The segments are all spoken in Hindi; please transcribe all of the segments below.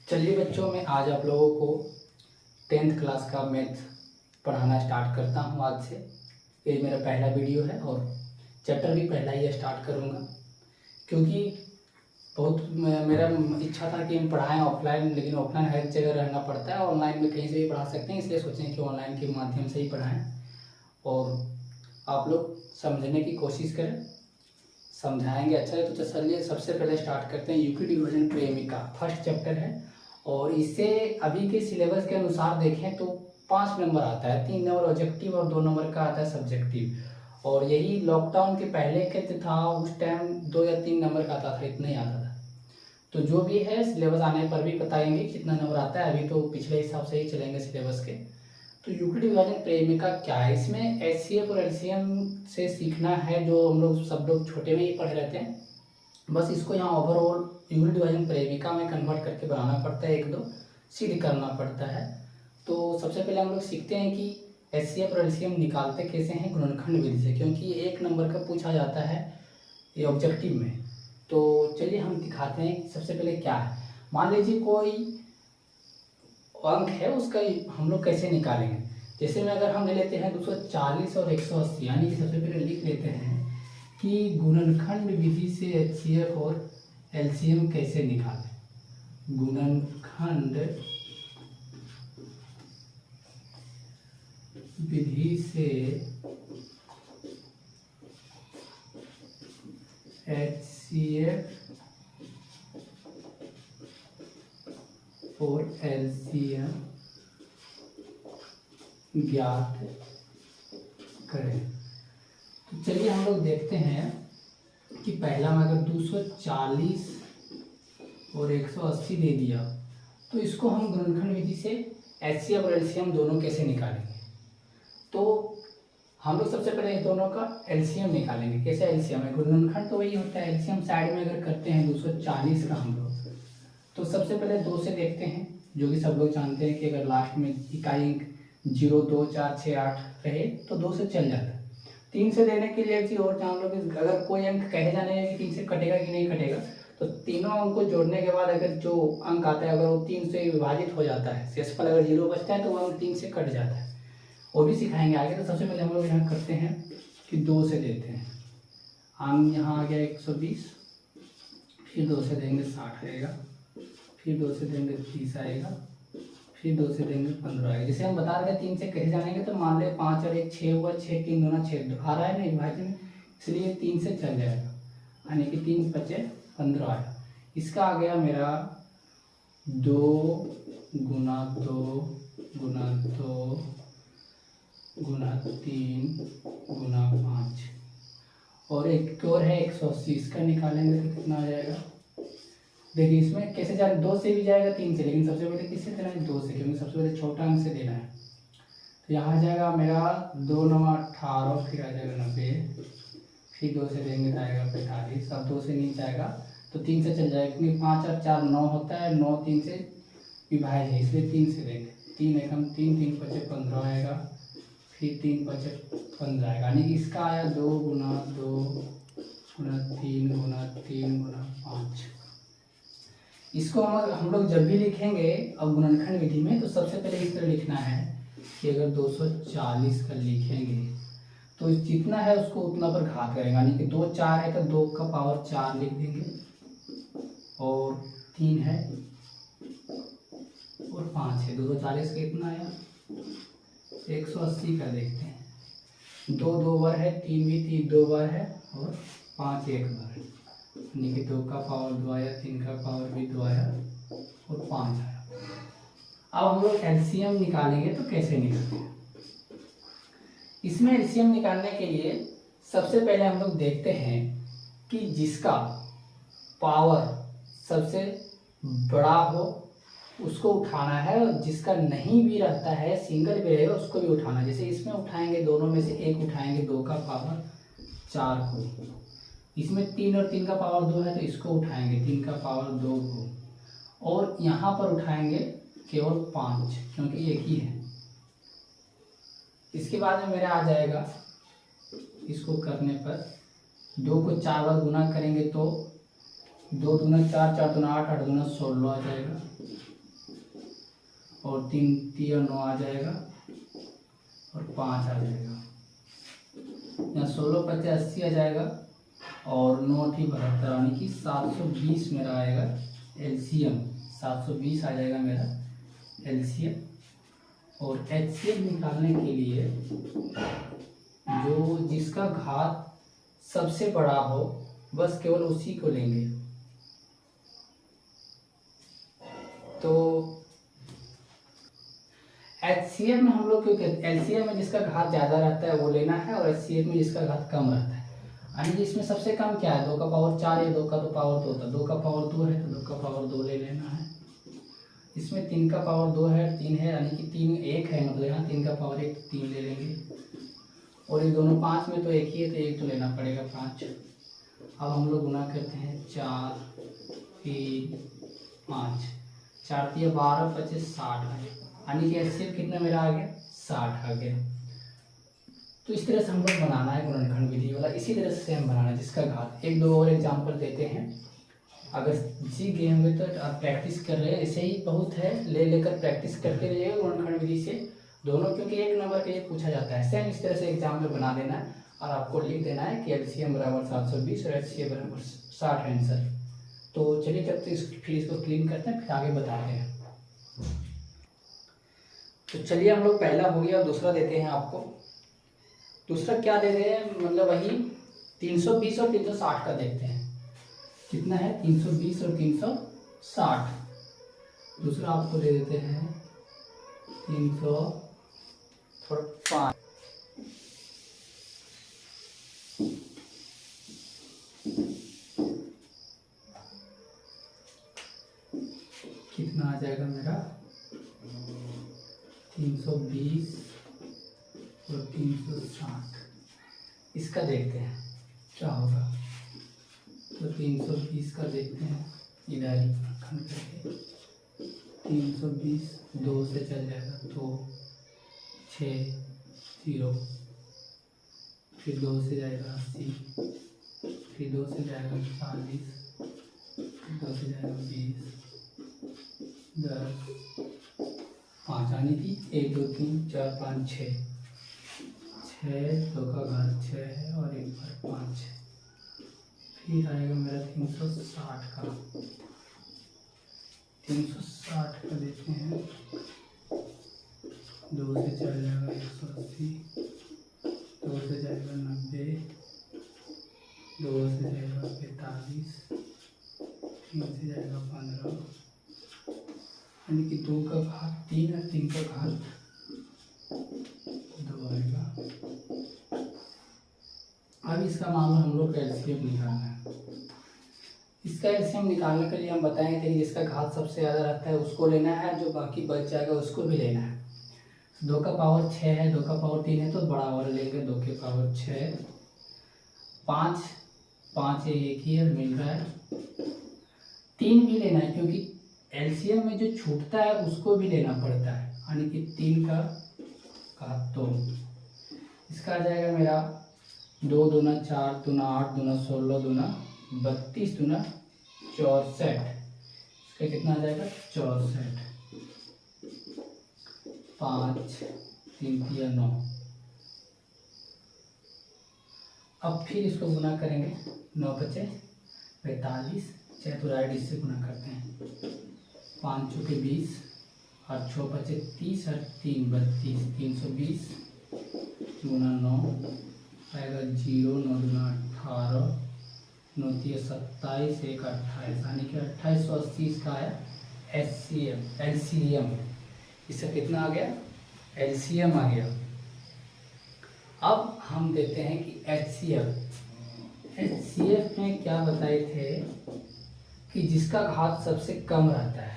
चलिए बच्चों, मैं आज आप लोगों को 10th क्लास का मैथ पढ़ाना स्टार्ट करता हूँ। आज से ये मेरा पहला वीडियो है और चैप्टर भी पहला ही स्टार्ट करूँगा, क्योंकि बहुत मेरा इच्छा था कि हम पढ़ाएं ऑफलाइन, लेकिन ऑफलाइन हर जगह रहना पड़ता है। ऑनलाइन में कहीं से भी पढ़ा सकते हैं, इसलिए सोचें कि ऑनलाइन के माध्यम से ही पढ़ाएं और आप लोग समझने की कोशिश करें। समझाएंगे अच्छा है। तो चलिए सबसे पहले स्टार्ट करते हैं। यूक्लिड डिवीजन प्रेमिका फर्स्ट चैप्टर है और इससे अभी के सिलेबस के अनुसार देखें तो 5 नंबर आता है, 3 नंबर ऑब्जेक्टिव और 2 नंबर का आता है सब्जेक्टिव। और यही लॉकडाउन के पहले के था, उस टाइम 2 या 3 नंबर का आता था, इतना ही आता था। तो जो भी है सिलेबस आने पर भी बताएंगे कितना नंबर आता है। अभी तो पिछले हिसाब से ही चलेंगे सिलेबस के। तो यूक्लिड डिवीजन प्रेमिका क्या है, इसमें एचसीएफ और एलसीएम से सीखना है, जो हम लोग सब लोग छोटे में ही पढ़े रहते हैं। बस इसको यहाँ ओवरऑल यूक्लिड डिवीजन प्रेमिका में कन्वर्ट करके बनाना पड़ता है, 1-2 सिद्ध करना पड़ता है। तो सबसे पहले हम लोग सीखते हैं कि एचसीएफ और एलसीएम निकालते कैसे हैं गुणनखंड विधि से, क्योंकि 1 नंबर का पूछा जाता है ये ऑब्जेक्टिव में। तो चलिए हम दिखाते हैं सबसे पहले क्या है। मान लीजिए कोई अंक है, उसका हम लोग कैसे निकालेंगे। जैसे में अगर हम ले लेते हैं 240 और 180, यानी कि सबसे पहले लिख लेते हैं कि गुणनखंड विधि से एचसीएफ और एलसीएम कैसे निकालें। गुणनखंड विधि से एचसीएफ और एलसीएम ज्ञात करें। तो चलिए हम लोग देखते हैं कि पहला में अगर 240 और 180 दे दिया तो इसको हम गुणनखंड विधि से एचसीएफ और एलसीएम दोनों कैसे निकालेंगे। तो हम लोग सबसे पहले दोनों का एलसीएम निकालेंगे। कैसे एलसीएम है, गुणनखंड तो वही होता है, एलसीएम साइड में अगर करते हैं 240 का हम लोग, तो सबसे पहले 2 से देखते हैं, जो कि सब लोग जानते हैं कि अगर लास्ट में इकाई 0, 2, 4, 6, 8 रहे तो 2 से चल जाता है। 3 से देने के लिए एक चीज़ और जान लो कि अगर कोई अंक कहे जाने कि 3 से कटेगा कि नहीं कटेगा, तो तीनों अंक को जोड़ने के बाद अगर जो अंक आता है अगर वो 3 से विभाजित हो जाता है, शेषफल अगर 0 बचता है तो वो अंक 3 से कट जाता है। वो भी सिखाएंगे आगे। तो सबसे पहले हम लोग यहाँ करते हैं कि 2 से देते हैं। अंक यहाँ आ गया 120, फिर 2 से देंगे 60 आएगा, फिर 2 से देंगे 30 आएगा, फिर 2 से देंगे 15 आएगा। जैसे हम बता रहे थे 3 से कहे जाएंगे, तो मान ले 5 और 1 6 हुआ, 6 3 दूना 6 आ रहा है ना विभाजन में, इसलिए 3 से चल जाएगा, यानी कि 3 5 15 आया। इसका आ गया मेरा 2 गुना 2 गुना 2 गुना 3 गुना 5, और एक और है 180, इसका निकालेंगे तो कितना आ जाएगा। देखिए इसमें कैसे जाए, 2 से भी जाएगा 3 से, लेकिन सबसे पहले किससे देना है, 2 से, क्योंकि सबसे पहले छोटा अंक से देना है। तो यहाँ आ जाएगा मेरा 2 9 18, फिर आ जाएगा 90, फिर 2 से देंगे तो आएगा 45। अब 2 से नीचे आएगा तो 3 से चल जाएगा, क्योंकि 5 और 4 9 होता है, 9 3 से विभाज्य है, इसलिए 3 से देंगे। 3 एकम 3 3 5 15 आएगा, फिर 3 5 15 आएगा, यानी कि इसका आया 2 गुना 2 गुना 3 गुना 3 गुना 5। इसको हम लोग जब भी लिखेंगे अब गुणनखंड विधि में, तो सबसे पहले इस तरह लिखना है कि अगर 240 का लिखेंगे तो जितना है उसको उतना पर घात करेंगे, यानी कि 2 4 है तो 2 का पावर 4 लिख देंगे, और 3 है और 5 है। 240 का कितना आया 180 का देखते हैं। 2 2 बार है, 3 भी 3 2 बार है, और 5 1 बार है, यानी कि 2 का पावर 2 आया, 3 का पावर भी 2 आया, और 5 आया। अब हम लोग एलसीएम निकालेंगे तो कैसे निकालेंगे। इसमें एलसीएम निकालने के लिए सबसे पहले हम लोग देखते हैं कि जिसका पावर सबसे बड़ा हो उसको उठाना है, और जिसका नहीं भी रहता है, सिंगल भी रहेगा, उसको भी उठाना है। जैसे इसमें उठाएंगे, दोनों में से एक उठाएंगे, 2 का पावर 4 को। इसमें 3 और 3 का पावर 2 है तो इसको उठाएंगे, 3 का पावर 2 को, और यहाँ पर उठाएंगे केवल 5, क्योंकि एक ही है। इसके बाद में मेरा आ जाएगा, इसको करने पर 2 को 4 बार गुना करेंगे तो 2 दूना 4 4 दूना 8 8 दूना 16 आ जाएगा, और 3 3 9 आ जाएगा और 5 आ जाएगा। यहाँ 16 पच्चे 80 आ जाएगा और 9 8 72 यानी कि 720 मेरा आएगा एलसीएम। 720 आ जाएगा मेरा एलसीएम। और एचसीएफ निकालने के लिए जो जिसका घात सबसे बड़ा हो बस केवल उसी को लेंगे। तो एचसीएफ में हम लोग क्यों कहते हैं, एलसीएम में जिसका घात ज़्यादा रहता है वो लेना है और एचसीएफ में जिसका घात कम रहता है। यानी इसमें सबसे कम क्या है, 2 का पावर 4 या 2 का तो पावर 2 था, 2 का पावर 2 है तो 2 का पावर 2 ले लेना है। इसमें 3 का पावर 2 है, 3 है यानी कि 3 1 है, मतलब यहाँ 3 का पावर 1 3 ले लेंगे। और ये दोनों 5 में तो एक ही है तो एक तो लेना पड़ेगा 5। अब हम लोग गुना करते हैं 4 3 5, 4 3 12 25 60 है, यानी कि एचसीएफ कितना मेरा आ गया 60 आ गया। तो इस तरह से हम लोग बनाना है गुणनखंड विधि वाला, इसी तरह से हम बनाना है जिसका घात। 1 2 और एग्जाम्पल देते हैं, अगर सीख गए होंगे तो आप प्रैक्टिस कर रहे हैं, ऐसे ही बहुत है, ले लेकर प्रैक्टिस करते रहिएगा गुणनखंड विधि से दोनों, क्योंकि 1 नंबर के लिए पूछा जाता है। सेम इस तरह से एग्जाम में बना देना है और आपको लिख देना है कि एलसीएम बराबर 720 और एचसीएफ बराबर 60 आंसर। तो चलिए जब तक फिर इसको क्लीन करते हैं फिर आगे बताते हैं। तो चलिए हम लोग पहला हो गया, दूसरा देते हैं आपको। दूसरा क्या दे रहे हैं, मतलब वही 320 और 360 का देखते हैं कितना है, 320 और 360। दूसरा आपको दे देते हैं 305। कितना आ जाएगा मेरा 320 और 360। इसका देखते हैं क्या होगा। तो 320 का देखते हैं, इधर ही खंड करके 320 2 से चल जाएगा 2 6 0, फिर 2 से जाएगा 80, फिर 2 से जाएगा 40, 2 से जाएगा 20 10 5, आनी थी 1 2 3 4 5 6, 2 का घात 6 है और 1 पर 5 है। फिर आएगा मेरा 360 का, 360 का देते हैं, 2 से चल जाएगा 180, 2 से जाएगा 90, 2 से जाएगा 45, 3 से जाएगा 15, यानी कि 2 का घात 3 और 3 का घात 2 आएगा। अब इसका मामला हम लोग का एलसीएम निकालना है। इसका एलसीएम निकालने के लिए हम बताएंगे कि जिसका घात सबसे ज़्यादा रहता है उसको लेना है, जो बाकी बच जाएगा उसको भी लेना है। 2 का पावर 6 है, 2 का पावर 3 है तो बड़ा वाला लेंगे, 2 के पावर 6, 5 एक ही है मिल रहा है। 3 भी लेना है क्योंकि एलसीएम में जो छूटता है उसको भी लेना पड़ता है, यानी कि 3 का घात 2। इसका आ जाएगा मेरा 2 दूना 4 दूना 8 दूना 16 दूना 32 दूना 64। इसका कितना आ जाएगा 64, 5 3 3 9। अब फिर इसको गुना करेंगे, 9 बचे 45, चतुराई इससे गुना करते हैं, 5 चौके 20 और 6 बचे 30 और 3 32, 320 गुना 9 आएगा 0, 9 दूना 18, 9 3 27, 1 28, यानी कि 2880 इसका आया एलसीएम। इससे कितना आ गया एलसीएम आ गया। अब हम देते हैं कि एचसीएफ में क्या बताए थे कि जिसका घात सबसे कम रहता है,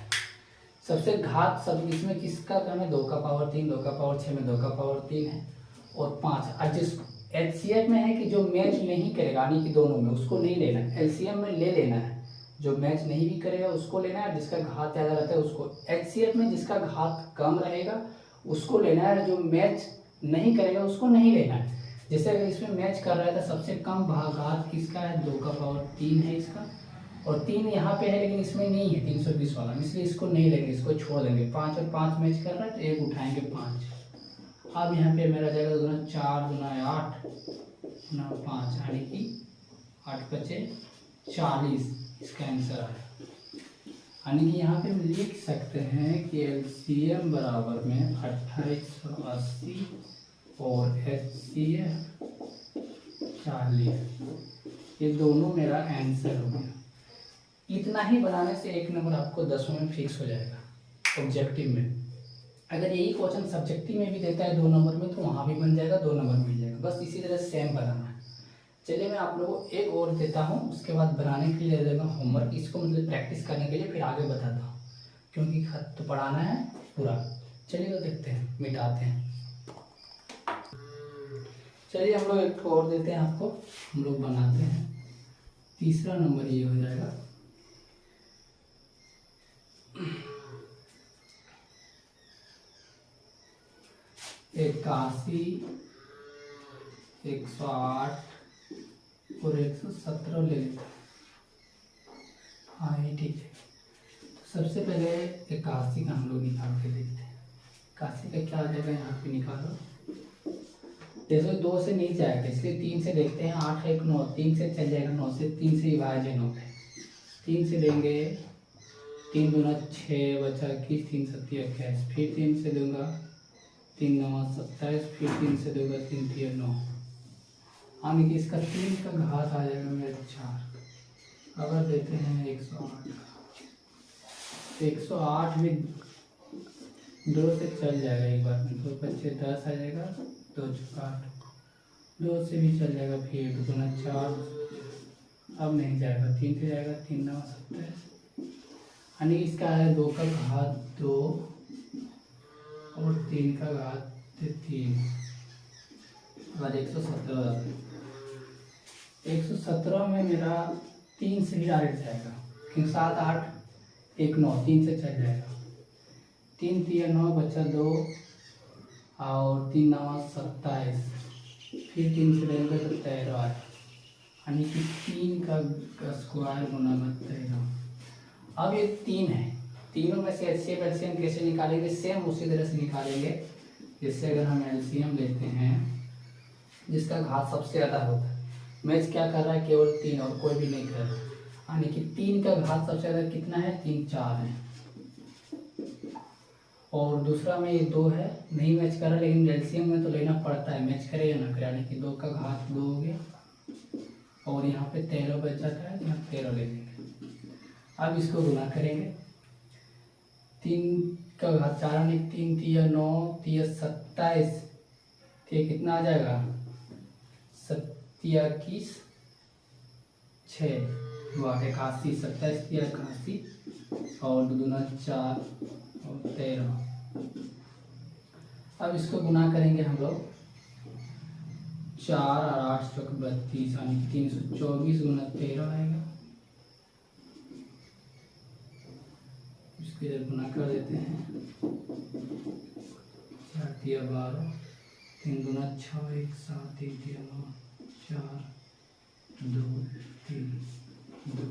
सबसे घात सब इसमें किसका कम है, 2 का पावर 3, 2 का पावर 6 में 2 का पावर 3 है और 5। और जिस एचसीएफ में है कि जो मैच नहीं करेगा, यानी कि दोनों में उसको नहीं लेना है, एलसीएम में ले लेना है, जो मैच नहीं भी करेगा उसको लेना है, जिसका घात ज़्यादा रहता है उसको। एचसीएफ में जिसका घात कम रहेगा उसको लेना है, जो मैच नहीं करेगा उसको नहीं लेना है। जैसे अगर इसमें मैच कर रहा है तो सबसे कम घात किसका है, 2 का पावर 3 है इसका, और 3 यहाँ पे है लेकिन इसमें नहीं है 320 वाला, इसलिए इसको नहीं लेंगे, इसको छोड़ देंगे। 5 और 5 मैच कर रहा है तो 1 उठाएंगे 5। अब यहाँ पे मेरा जाएगा 4 दूना 8 ना 5 यानी कि 8 बचे 40, इसका आंसर है। यानी कि यहाँ पे हम लिख सकते हैं कि LCM बराबर में 2880 और HCF 40, ये दोनों मेरा आंसर हो गया। इतना ही बनाने से 1 नंबर आपको 10 में फिक्स हो जाएगा ऑब्जेक्टिव में। अगर यही क्वेश्चन सब्जेक्टिव में भी देता है 2 नंबर में तो वहाँ भी बन जाएगा, 2 नंबर मिल जाएगा। बस इसी तरह सेम बनाना है। चलिए मैं आप लोगों को एक और देता हूँ, उसके बाद बनाने के लिए दे देगा होमवर्क। इसको मतलब प्रैक्टिस करने के लिए फिर आगे बताता हूँ, क्योंकि खत तो पढ़ाना है पूरा। चलिए तो देखते हैं, मिटाते हैं। चलिए हम लोग एक और देते हैं आपको, हम लोग बनाते हैं। तीसरा नंबर ये हो जाएगा 81, 108 और 117 ले लेते हैं। हाँ ये ठीक है। तो सबसे पहले 81 का हम लोग निकाल के देखते हैं। 81 का क्या आ जाएगा, यहाँ पे निकालो। जैसे 2 से नहीं जाएगा इसलिए 3 से देखते हैं। 8 1 9, 3 से चल जाएगा, 9 से 3 से विभाजन हो गए। 3 से देंगे 3 दूना 6 बचा 21, 3 7 21, फिर 3 से दूंगा 3 9 27, फिर 3 से दूंगा 3 3 9, यानी कि इसका 3 का घात आ जाएगा मेरे 4। अगर देते हैं 108, 108 में 2 से चल जाएगा एक बार में, 2 बच्चे 10 आ जाएगा, 2 8, 2 से भी चल जाएगा, फिर 2 दूना 4, अब नहीं जाएगा, 3 से जाएगा, 3 9 27, यानी इसका है 2 का घात 2 और 3 का घात 3। और 117 में मेरा 3 से ही डायरेक्ट जाएगा, क्योंकि 7 8 1 9, 3 से चल जाएगा। 3 3 9 बचा 2 और 3 9 27, फिर 3 से लेंगे तो 13, यानी कि 3 का स्क्वायर गुना 13। अब ये 3 है, तीनों में से HCF LCM कैसे निकालेंगे, सेम उसी तरह से निकालेंगे। जैसे अगर हम LCM लेते हैं जिसका घात सबसे ज़्यादा होता है, मैच क्या कर रहा है, केवल 3 और कोई भी नहीं कर रहा, यानी कि 3 का घात सबसे ज़्यादा कितना है, 3 4 है। और दूसरा में ये 2 है, नहीं मैच कर रहा, लेकिन LCM में तो लेना पड़ता है, मैच करे या ना करे, यानी कि 2 का घात 2 हो गया। और यहाँ पे 13 बच जाता है, यहाँ 13 ले लेंगे। अब इसको गुना करेंगे, 3 का घात 4 यानी 3 3 9 3 27, ठीक कितना आ जाएगा, 27 6 81, 27 81 और 2 दूना 4 और 13। अब इसको गुना करेंगे हम लोग, 4 और 8 चौक 32, यानी 324 गुना 13 आएगा। इसको इधर गुना कर देते हैं, 4 3 12, 3 दूना 6 1 7 3 3 9 4 2 3 2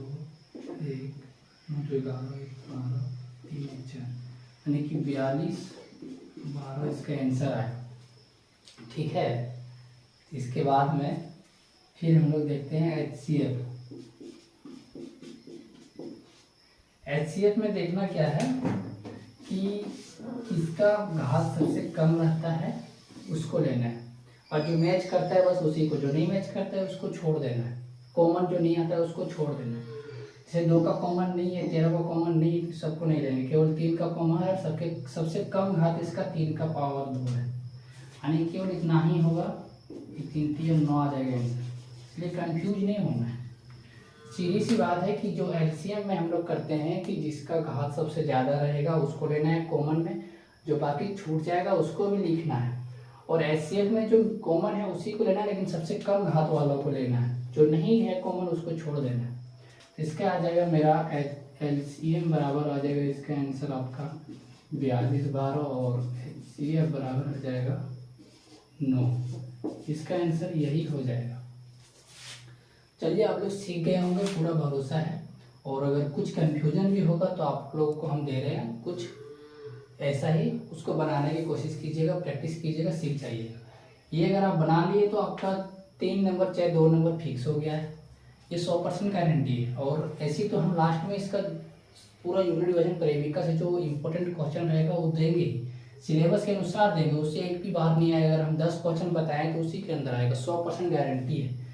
1 9 11 1 12 3 4, यानी कि 42 12 इसका आंसर आया। ठीक है, इसके बाद में फिर हम लोग देखते हैं HCF। HCF में देखना क्या है कि किसका घात सबसे कम रहता है उसको लेना है, और जो मैच करता है बस उसी को, जो नहीं मैच करता है उसको छोड़ देना है। कॉमन जो नहीं आता है उसको छोड़ देना है। जैसे 2 का कॉमन नहीं है, 13 का कॉमन नहीं है, सबको नहीं लेंगे, केवल 3 का कॉमन है। सबके सबसे कम घात इसका 3 का पावर 2 है, यानी केवल इतना ही होगा कि 3 3 9 आ जाएगा आंसर। इसलिए कंफ्यूज नहीं होना है, सीधी सी बात है कि जो LCM में हम लोग करते हैं कि जिसका घात सबसे ज़्यादा रहेगा उसको लेना है कॉमन में, जो बाकी छूट जाएगा उसको भी लिखना है। और HCF में जो कॉमन है उसी को लेना है, लेकिन सबसे कम घात वालों को लेना है, जो नहीं है कॉमन उसको छोड़ देना है। तो इसका आ जाएगा मेरा LCM बराबर आ जाएगा, इसका आंसर आपका 42 12 और HCF बराबर आ जाएगा 9। इसका आंसर यही हो जाएगा। चलिए आप लोग सीख गए होंगे, पूरा भरोसा है। और अगर कुछ कन्फ्यूजन भी होगा तो आप लोगों को हम दे रहे हैं कुछ ऐसा ही, उसको बनाने की कोशिश कीजिएगा, प्रैक्टिस कीजिएगा, सीख जाइएगा। ये अगर आप बना लिए तो आपका 3 नंबर चाहे 2 नंबर फिक्स हो गया है, ये 100% गारंटी है। और ऐसी तो हम लास्ट में इसका पूरा यूनिट डिवीजन प्रेमिका से जो इम्पोर्टेंट क्वेश्चन रहेगा वो देंगे, सिलेबस के अनुसार देंगे, उससे एक भी बाहर नहीं आएगा। अगर हम 10 क्वेश्चन बताएं तो उसी के अंदर आएगा, 100% गारंटी है।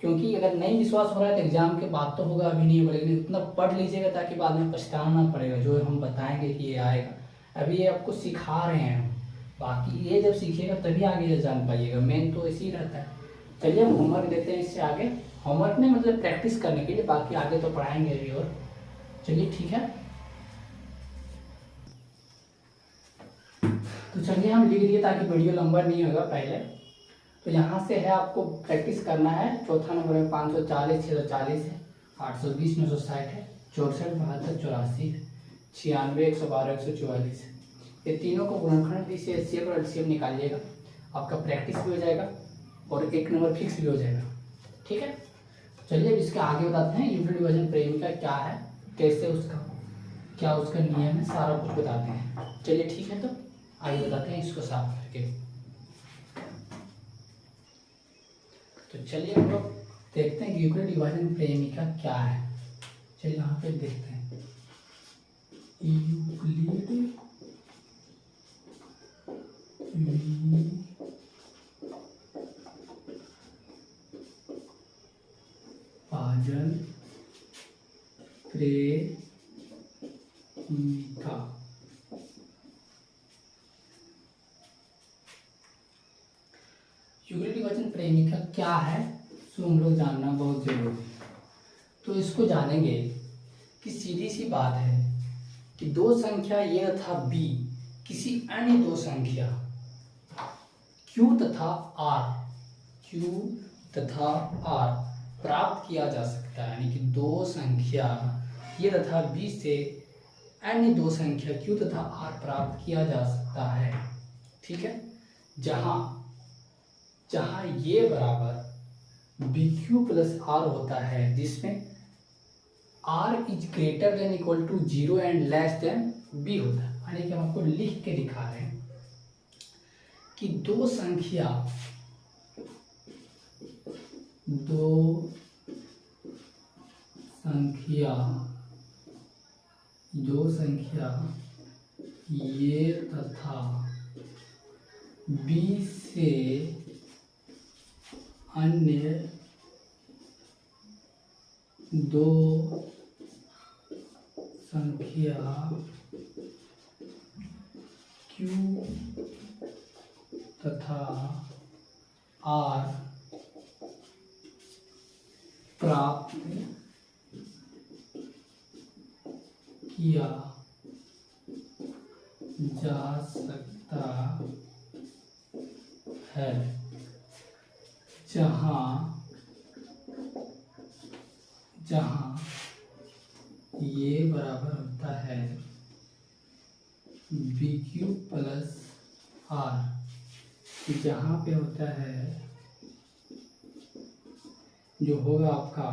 क्योंकि अगर नहीं विश्वास हो रहा है तो एग्जाम के बाद तो होगा, अभी नहीं होगा, लेकिन उतना पढ़ लीजिएगा ताकि बाद में पछताना ना पड़ेगा जो हम बताएंगे कि ये आएगा। अभी ये आपको सिखा रहे हैं हम, बाकी ये जब सीखिएगा तभी आगे जान पाइएगा, मेन तो इसी रहता है। चलिए हम होमवर्क देते हैं इससे आगे, होमवर्क नहीं मतलब प्रैक्टिस करने के लिए, बाकी आगे तो पढ़ाएंगे अभी। और चलिए ठीक है, तो चलिए हम लिख दिए ताकि वीडियो लंबा नहीं होगा पहले। तो यहाँ से है आपको प्रैक्टिस करना है। चौथा नंबर में 540, 640 है, 820, 960 है, 64, 72, 84 है, 96, 112, 144 है। ये तीनों को गुणनखंड से एचसीएफ और एलसीएम निकालिएगा, आपका प्रैक्टिस भी हो जाएगा और 1 नंबर फिक्स भी हो जाएगा। ठीक है, चलिए अब इसके आगे बताते हैं यूनिट डिवीजन प्रेमिका क्या है, कैसे उसका क्या उसका नियम है, सारा कुछ बताते हैं। चलिए ठीक है, तो आइए बताते हैं इसको साफ करके। तो चलिए हम लोग देखते हैं कि यूक्लिड डिवीजन प्रेमिका क्या है। चलिए यहाँ पे देखते हैं यूक्लिड डिवीजन प्रेमिका। यूक्लिड डिवीजन प्रेमिका क्या है सो हम लोग जानना बहुत जरूरी है। तो इसको जानेंगे कि सीधी सी बात है कि दो संख्या ए तथा बी किसी अन्य दो संख्या Q तथा R प्राप्त किया जा सकता है। यानी कि दो संख्या ए तथा बी से अन्य दो संख्या Q तथा R प्राप्त किया जा सकता है। ठीक है, जहां ये बराबर BQ प्लस R होता है, जिसमें R is greater than equal to 0 and less than B होता है। यानी कि हम आपको लिख के दिखा रहे हैं कि दो संख्या ये तथा B से अन्य दो संख्या Q तथा R प्राप्त किया जा सकता है, जहां ये बराबर होता है BQ प्लस R, जहां पे होता है जो होगा आपका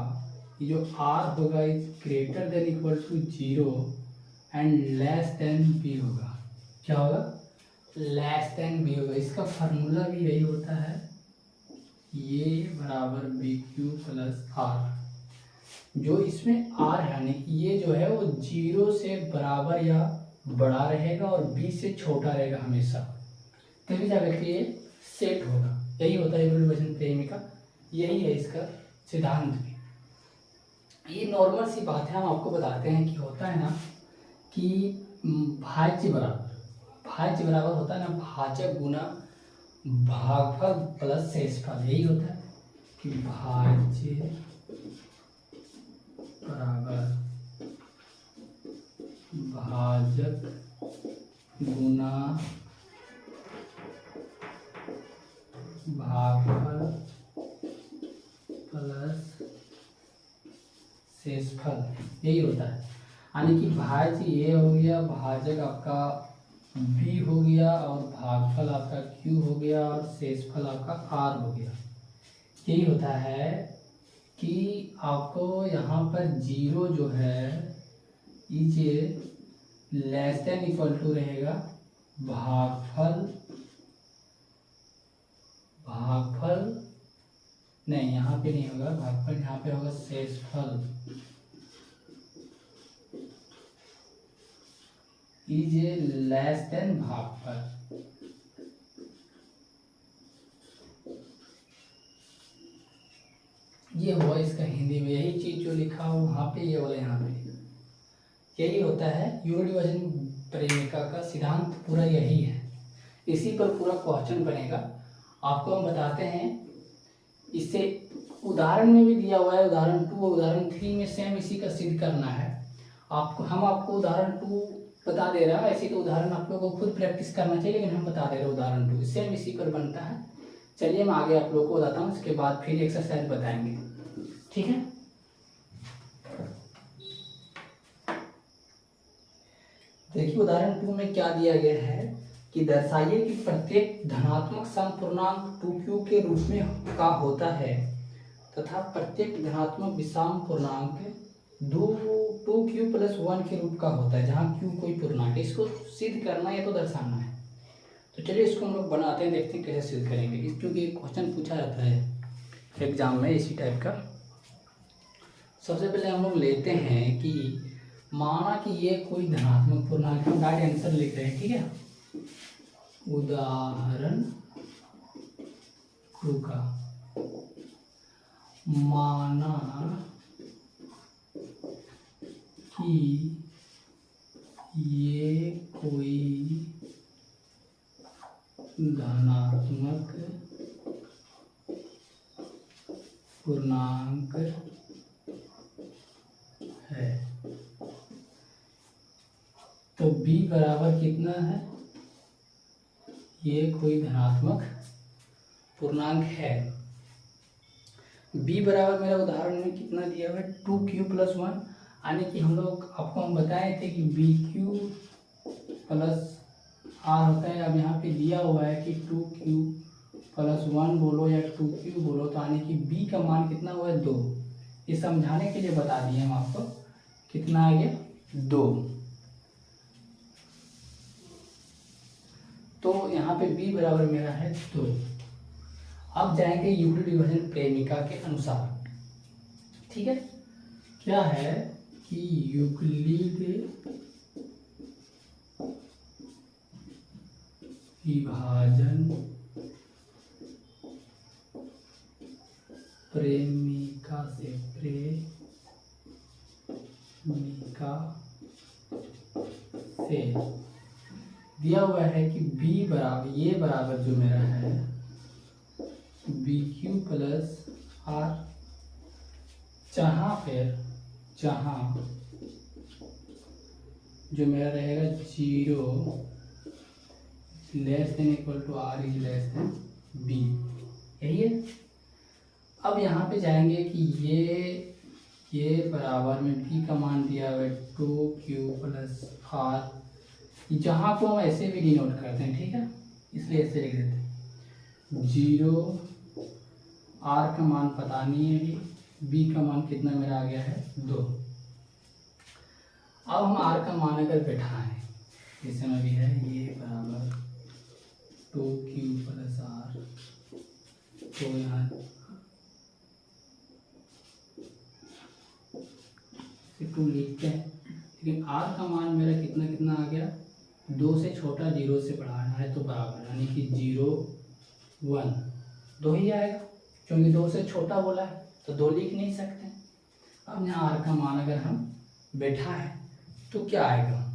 जो R होगा is greater than equal to 0 and less than B होगा। क्या होगा? लेस देन B होगा। इसका फार्मूला भी यही होता है, ये बराबर BQ प्लस R। जो इसमें R है यानी कि ये जो है वो 0 से बराबर या बड़ा रहेगा और B से छोटा रहेगा हमेशा, तभी जाकर के ये सेट होगा। यही होता है यूक्लिड डिवीजन प्रेमिका, यही है इसका सिद्धांत भी। ये नॉर्मल सी बात है, हम आपको बताते हैं कि होता है ना कि भाज्य बराबर होता है ना, भाजक गुना भागफल प्लस शेषफल। यही होता है कि भाज्य बराबर भाजक गुना भागफल प्लस शेषफल। यही होता है। यानी कि भाज्य ये हो गया, भाजक आपका B हो गया और भागफल आपका Q हो गया और शेषफल आपका R हो गया। यही होता है कि आपको यहाँ पर जीरो जो है is less than equal to रहेगा भागफल नहीं, यहाँ पे नहीं होगा भागफल, यहाँ पे होगा शेषफल इज लेस देन भागफल। ये हुआ इसका हिंदी में, यही चीज जो लिखा हो वहाँ पे ये वाला यहाँ पे, यही होता है यूनिट डिवीजन प्रेमिका का सिद्धांत, पूरा यही है। इसी पर पूरा क्वेश्चन बनेगा। आपको हम बताते हैं, इससे उदाहरण में भी दिया हुआ है, उदाहरण 2 और उदाहरण 3 में सेम इसी का सिद्ध करना है। आपको उदाहरण 2 बता दे रहा है, ऐसे तो उदाहरण आप लोगों को खुद प्रैक्टिस करना चाहिए, लेकिन हम बता दे रहे हैं उदाहरण 2 सेम इसी पर बनता है। चलिए मैं आगे आप लोगों को बताता हूँ, उसके बाद फिर एक्सरसाइज बताएंगे, ठीक है। देखिए उदाहरण 2 में क्या दिया गया है कि दर्शाइए कि प्रत्येक धनात्मक समपूर्णांक 2q के रूप में का होता है तथा प्रत्येक धनात्मक विषम पूर्णांक 2q + 1 के रूप का होता है, जहाँ q कोई पूर्णांक है। इसको सिद्ध करना है तो दर्शाना है। तो चलिए इसको हम लोग बनाते हैं, देखते हैं कैसे सिद्ध करेंगे। इस क्योंकि क्वेश्चन पूछा जाता है एग्जाम में इसी टाइप का। सबसे पहले हम लोग लेते हैं कि माना कि ये कोई धनात्मक पूर्णांक, हम डायरेक्ट आंसर लिख रहे हैं, ठीक है। उदाहरण 2 का माना कि ये कोई धनात्मक पूर्णांक है, तो b बराबर कितना है, ये कोई धनात्मक पूर्णांक है। b बराबर मेरा उदाहरण में कितना दिया हुआ है 2q + 1, यानी कि हम बताए थे कि bq + r होता है। अब यहाँ पे दिया हुआ है कि 2q + 1 बोलो या 2q बोलो, तो यानी कि b का मान कितना हुआ है 2। ये समझाने के लिए बता दिए हम आपको, कितना आ गया 2। तो यहाँ पे b बराबर मेरा है 2। अब जाएंगे यूक्लिड डिवीजन प्रेमिका के अनुसार, ठीक है। क्या है कि यूक्लिड विभाजन प्रेमिका से दिया हुआ है कि b बराबर, ये बराबर जो मेरा है bq + r, जहाँ जो मेरा रहेगा 0 less than equal to r is less than b, यही है। अब यहाँ पे जाएंगे कि ये बराबर में b का मान दिया हुआ है 2q + r, जहाँ को हम ऐसे भी डिनोट करते हैं, ठीक है, इसलिए ऐसे लिख देते हैं 0, r का मान पता नहीं है, b का मान कितना मेरा आ गया है 2। अब हम r का मान अगर बैठाएं, इस समय भी है ये बराबर 2q + r, तो यहाँ 2 लिखते हैं, लेकिन r का मान मेरा कितना आ गया 2 से छोटा 0 से बढ़ाना है, तो बराबर, यानी कि 0 1 2 ही आएगा, क्योंकि 2 से छोटा बोला है तो 2 लिख नहीं सकते। अब यहाँ r का मान अगर हम बैठा है तो क्या आएगा,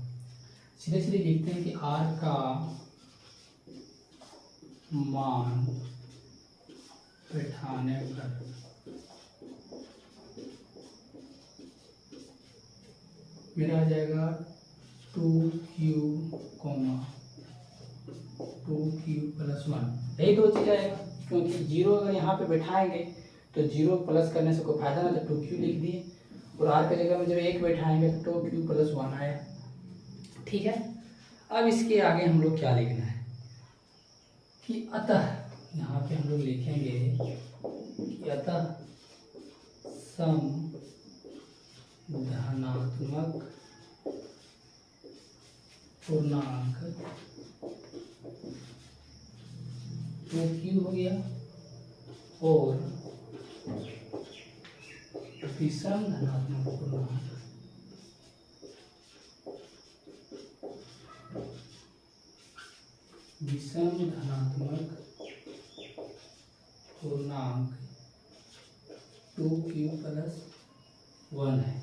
सीधे सीधे लिखते हैं कि r का मान बैठाने पर मेरा आ जाएगा 2q + 1, यही 2 चीज़ आएगा, क्योंकि 0 अगर यहाँ पे बैठाएंगे तो 0 प्लस करने से कोई फायदा ना, तो 2q लिख दिए, और r की जगह में जब 1 बैठाएंगे तो 2q + 1 आया, ठीक है। अब इसके आगे हम लोग क्या लिखना है कि अतः, यहाँ पे हम लोग लिखेंगे कि अतः सम धनात्मक पूर्णांक 2q हो गया और विषम धनात्मक पूर्णांक पूर्णांक 2q + 1 है।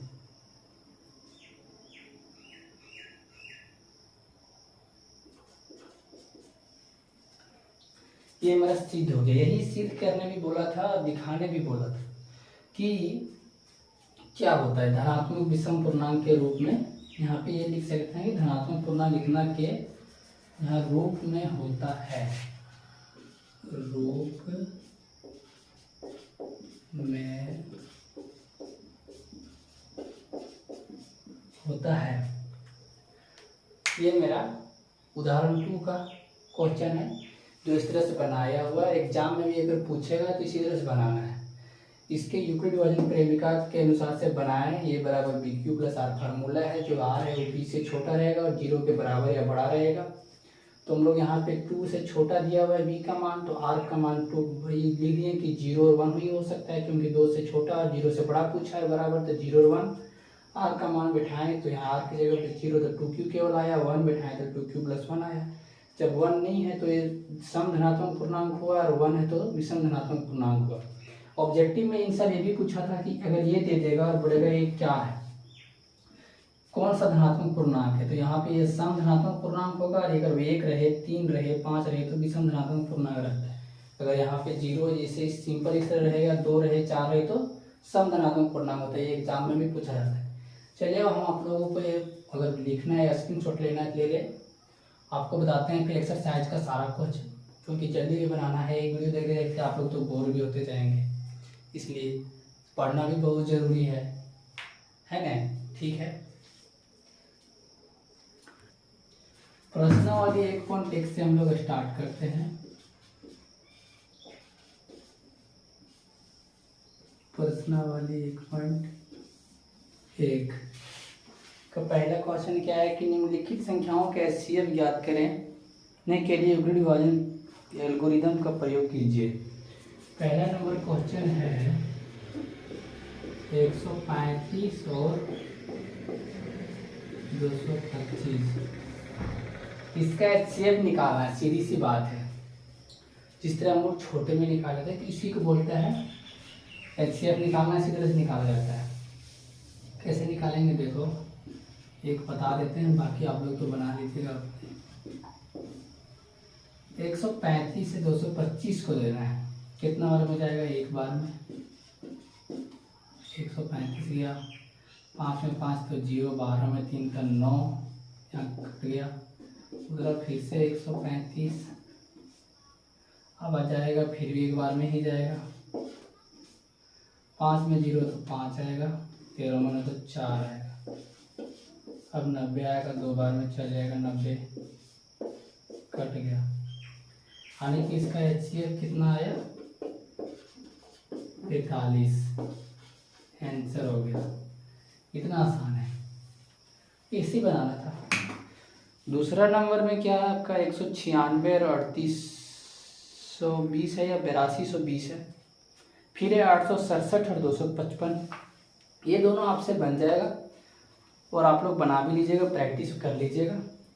ये मेरा सिद्ध हो गया। यही सिद्ध करने भी बोला था, दिखाने भी बोला था कि क्या होता है धनात्मक विषम पूर्णांक के रूप में। यहाँ पे ये लिख सकते हैं कि धनात्मक पूर्णांक लिखना के यहाँ रूप में होता है, रूप में होता है। ये मेरा उदाहरण 2 का क्वेश्चन है जो इस तरह से बनाया हुआ है। एग्जाम में भी अगर पूछेगा तो इसी तरह से बनाना है। इसके यूक्लिड विभाजन प्रेमिका के अनुसार से बनाएं। ये बराबर BQ + R फार्मूला है। जो R है वो B से छोटा रहेगा और 0 के बराबर या बड़ा रहेगा। तो हम लोग यहाँ पे 2 से छोटा दिया हुआ है B का मान, तो R का मान 2 लिख दिए कि 0 और 1 ही हो सकता है, क्योंकि 2 से छोटा और 0 से बड़ा पूछा है बराबर, तो 0 और 1। R का मान बैठाएं तो यहाँ R की जगह पे 0 तो 2q केवल आया, 1 बैठाएं तो 2q + 1 आया। जब 1 नहीं है तो ये सम धनात्मक पूर्णांक हुआ और 1 है तो विषम धनात्मक पूर्णांक हुआ। ऑब्जेक्टिव में इन सब ये भी पूछा था कि अगर ये दे देगा और बोलेगा ये क्या है, कौन सा धनात्मक पूर्णांक है, तो यहाँ पे ये सम धनात्मक पूर्णांक होगा। और अगर 1 रहे, 3 रहे, 5 रहे तो विषम धनात्मक पूर्णांक रहता है। अगर यहाँ पे 0 जैसे सिंपल इस तरह रहेगा, 2 रहे, 4 रहे तो सम धनात्मक पूर्णांक होता है। ये एग्जाम में भी पूछा जाता है। चलिए अब हम आप लोगों को अगर लिखना है या स्क्रीनशॉट लेना है ले ले। आपको बताते हैं फिर एक्सरसाइज का सारा क्वेश्चन, क्योंकि जल्दी भी बनाना है। एक वीडियो देखते देखते आप लोग तो बोर भी होते जाएंगे, इसलिए पढ़ना भी बहुत ज़रूरी है ना। ठीक है, प्रश्नावली 1.1 से हम लोग स्टार्ट करते हैं। प्रश्नावली 1.1 का पहला क्वेश्चन क्या है कि निम्नलिखित संख्याओं के HCF ज्ञात करने के लिए यूक्लिड विभाजन एल्गोरिदम का प्रयोग कीजिए। पहला नंबर क्वेश्चन है 135 और 225। इसका HCF निकालना है, सीधी सी बात है। जिस तरह हम लोग छोटे में निकाले थे तो इसी को बोलते हैं HCF निकालना। इसी तरह से निकाला जाता है। कैसे निकालेंगे देखो, एक बता देते हैं, बाकी आप लोग तो बना लीजिएगा। 135 से 225 को देना है। कितना बार में जाएगा, एक बार में। 135 गया, 5 में 5 तो 0, 12 में 3 तो 9, यहाँ कट गया। उधर फिर से 135, अब आ जाएगा, फिर भी एक बार में ही जाएगा। 5 में 0 तो 5 आएगा, 13 में तो 4 आएगा। अब 90 आएगा, 2 बार में चल जाएगा, 90 कट गया। यानी कि इसका HCF कितना आया, 43। आंसर हो गया। इतना आसान है, इसी बनाना था। दूसरा नंबर में क्या है आपका 196 और 3820 है या 8220 है। फिर है 867 और 255। ये दोनों आपसे बन जाएगा और आप लोग बना भी लीजिएगा, प्रैक्टिस कर लीजिएगा।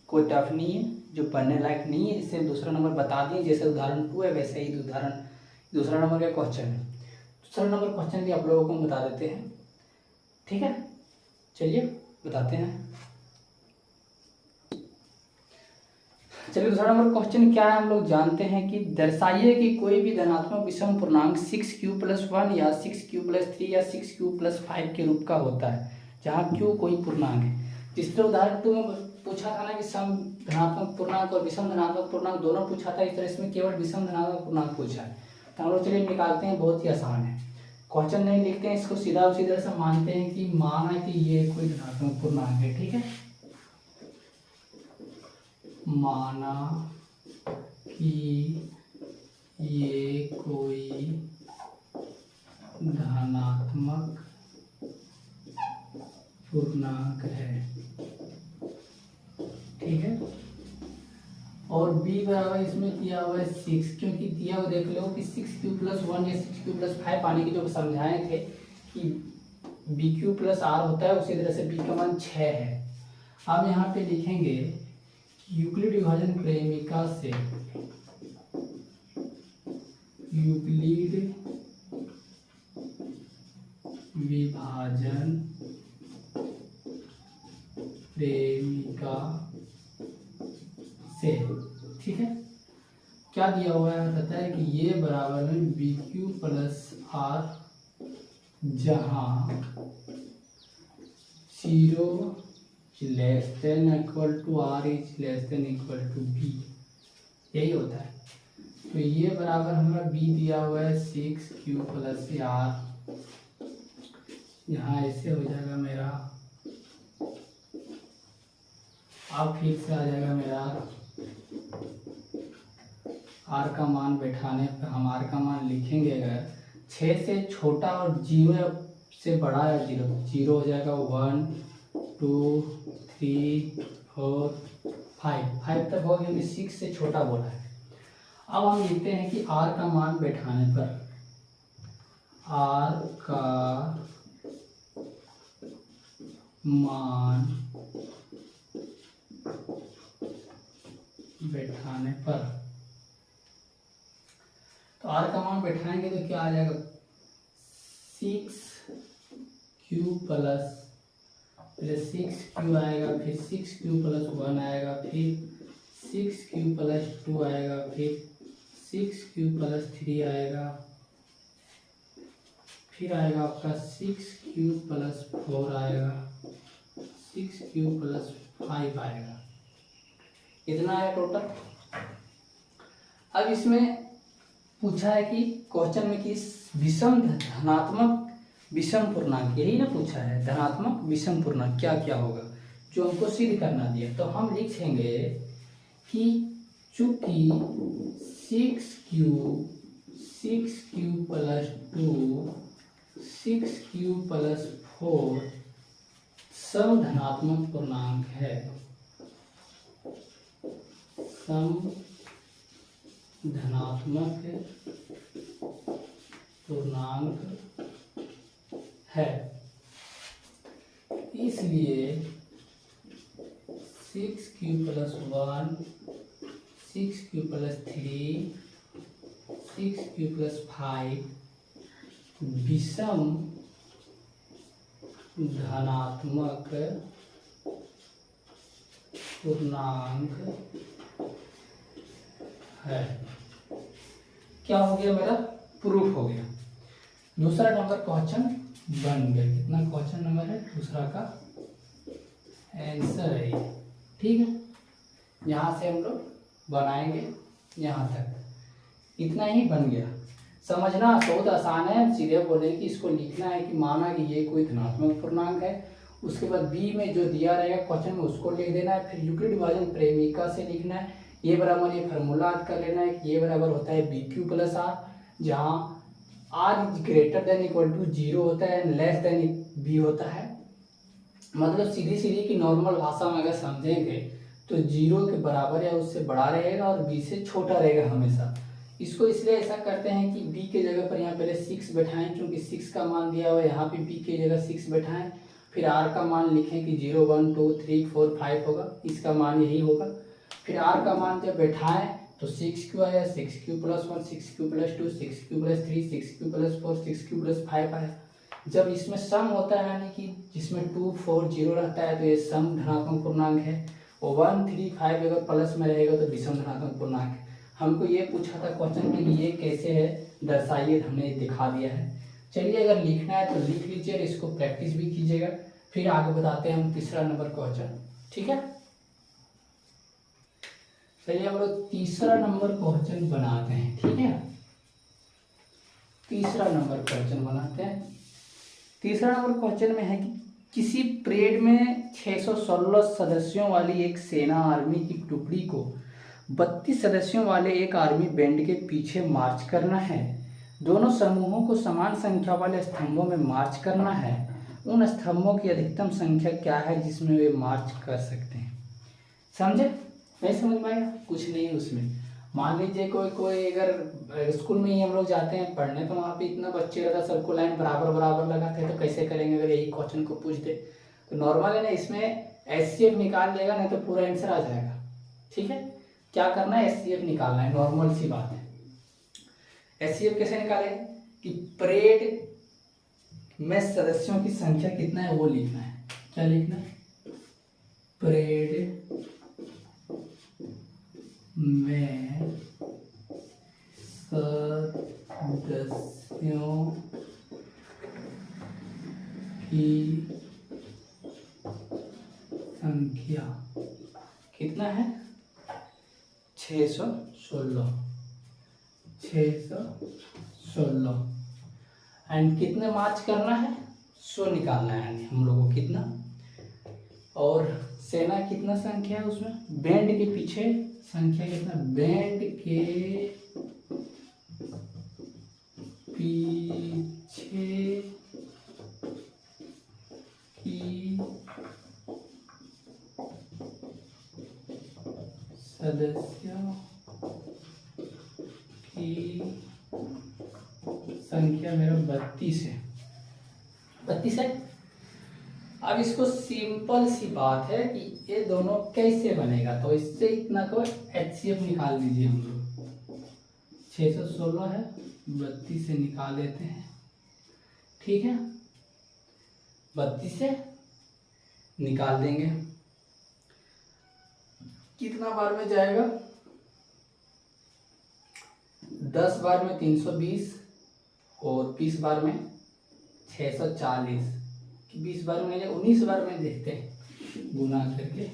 कोई टफ नहीं है, जो पढ़ने लायक नहीं है। इससे दूसरा नंबर बता दिए, जैसे उदाहरण 2 है वैसे ही दूसरा नंबर का क्वेश्चन है। दूसरा नंबर क्वेश्चन भी आप लोगों को बता देते हैं, ठीक है। चलिए बताते हैं। चलिए दूसरा नंबर क्वेश्चन क्या है, हम लोग जानते हैं कि दर्शाइए कि कोई भी धनात्मक विषम पूर्णांक 6q + 1 या 6q + 3 या 6q + 5 के रूप का होता है, जहाँ q कोई पूर्णांक है। जिस तरह उदाहरण 2 में पूछा था ना कि सम धनात्मक पूर्णांक और विषम धनात्मक पूर्णांक दोनों पूछा था, इस तरह इसमें केवल विषम धनात्मक पूर्णांक पूछा है। तो हम लोग चलिए निकालते हैं, बहुत ही आसान है। क्वेश्चन नहीं लिखते हैं, इसको सीधा उसी तरह से मानते हैं कि माना कि ये कोई धनात्मक पूर्णांक है, ठीक है। माना कि ये कोई धनात्मक पूर्णांक है। ठीक है, और b बराबर इसमें दिया हुआ है 6, क्योंकि दिया हुआ देख लो कि 6q+1 या 6q+5 आने की जो समझाए थे कि bq+r होता है, उसी तरह से b का मान 6 है। अब यहाँ पे लिखेंगे कि यूक्लिड विभाजन प्रेमिका से, यूक्लिड विभाजन प्रेमिका से, ठीक है, क्या दिया हुआ है बताता है कि ये बराबर में bq+r, जहाँ 0 < r < b, यही होता है। तो ये बराबर हमारा b दिया हुआ है 6q+r, यहाँ ऐसे हो जाएगा मेरा, अब फिर से आ जाएगा मेरा r का मान बैठाने पर हम r का मान लिखेंगे, अगर 6 से छोटा और 0 से बड़ा या 0 हो जाएगा 1 2 3 4 5 तक हो गया, 6 से छोटा बोला है। अब हम लिखते हैं कि r का मान बैठाने पर, r का मान बैठाने पर, तो r का मान बैठाएंगे तो क्या आ जाएगा 6q प्लस, पहले 6q आएगा, फिर 6q+1 आएगा, फिर 6q+2 आएगा, फिर 6q+3 आएगा, फिर आएगा आपका 6q+4 आएगा, 6q+5 आएगा। इतना है टोटल। अब इसमें पूछा है कि क्वेश्चन में कि विषम धनात्मक विषम पूर्णांक, यही ना पूछा है, धनात्मक विषम पूर्णांक क्या क्या होगा, जो हमको सिद्ध करना दिया। तो हम लिखेंगे कि चूंकि 6q+2 6q+4 सम धनात्मक पूर्णांक है, सम धनात्मक पूर्णांक है, इसलिए 6q+1 6q+3 6q+5 विषम धनात्मक पूर्णांक है। क्या हो गया मेरा, प्रूफ हो गया। दूसरा नंबर क्वेश्चन बन गया। कितना क्वेश्चन नंबर है, दूसरा का आंसर है, ठीक है। यहाँ से हम लोग बनाएंगे यहाँ तक, इतना ही बन गया। समझना बहुत आसान है, सीधे बोले कि इसको लिखना है कि माना कि ये कोई धनात्मक पूर्णांक है, उसके बाद बी में जो दिया रहेगा क्वेश्चन में उसको लिख देना है, फिर यूक्लिड विभाजन प्रेमिका से लिखना है, ये बराबर ये फार्मूला याद कर लेना है कि ये बराबर होता है bq+r, जहाँ r greater than equal to 0 होता है, लेस देन b होता है। मतलब सीधी सीधी की नॉर्मल भाषा में अगर समझेंगे तो 0 के बराबर या उससे बड़ा रहेगा और b से छोटा रहेगा हमेशा। इसको इसलिए ऐसा करते हैं कि b के जगह पर यहाँ पहले 6 बैठाएं, क्योंकि 6 का मान दिया हुआ है, यहाँ पे b के जगह 6 बैठाएं, फिर r का मान लिखें कि 0 1 2 3 4 5 होगा, इसका मान यही होगा। फिर r का मान जब बैठाएं तो 6q आया, 6q+1 6q+2 6q+3 6q+4 6q+5 आया। जब इसमें सम होता है यानी कि जिसमें 2 4 0 रहता है तो ये सम धनात्मक पूर्णांक है, और 1 3 5 अगर प्लस में रहेगा तो विषम धनात्मक पूर्णांक है। हमको ये पूछा था क्वेश्चन में कि ये कैसे है दर्शाइए, हमने दिखा दिया है। चलिए अगर लिखना है तो लिख लीजिए, इसको प्रैक्टिस भी कीजिएगा, फिर आगे बताते हैं हम तीसरा नंबर क्वेश्चन, ठीक है। चलिए हम लोग तीसरा नंबर क्वेश्चन बनाते हैं, ठीक है। तीसरा नंबर क्वेश्चन बनाते हैं। तीसरा नंबर क्वेश्चन में है कि किसी परेड में 616 सदस्यों वाली एक सेना आर्मी की टुकड़ी को 32 सदस्यों वाले एक आर्मी बैंड के पीछे मार्च करना है। दोनों समूहों को समान संख्या वाले स्तंभों में मार्च करना है। उन स्तंभों की अधिकतम संख्या क्या है जिसमें वे मार्च कर सकते हैं। समझे? नहीं समझ में आया? कुछ नहीं है उसमें। मान लीजिए कोई अगर स्कूल में ही हम लोग जाते हैं पढ़ने, तो वहाँ पे इतना बच्चे रहता, सबको लाइन बराबर बराबर लगाते हैं, तो कैसे करेंगे अगर यही क्वेश्चन को पूछ दे? तो नॉर्मल है ना, इसमें HCF निकाल लेगा, नहीं तो पूरा आंसर आ जाएगा। ठीक है, क्या करना है, HCF निकालना है, नॉर्मल सी बात है। HCF कैसे निकालेंगे कि परेड में सदस्यों की संख्या कितना है वो लिखना है। क्या लिखना है? परेड में सदस्यों की संख्या कितना है? 616। एंड कितने मार्च करना है? 100 निकालना है यानी हम लोगों को कितना। और सेना कितना संख्या है उसमें? बैंड के पीछे संख्या कितना? बैंड के पीछे की सदस्यों की संख्या मेरा 32 है। 32 है। अब इसको सिंपल सी बात है कि ये दोनों कैसे बनेगा, तो इससे इतना को HCF निकाल दीजिए हम लोग। 616 है, 32 से निकाल देते हैं। ठीक है, 32 से निकाल देंगे, कितना बार में जाएगा? 10 बार में 320 और 20 बार में 640। 20 बार में 19 बार में देखते हैं गुना करके।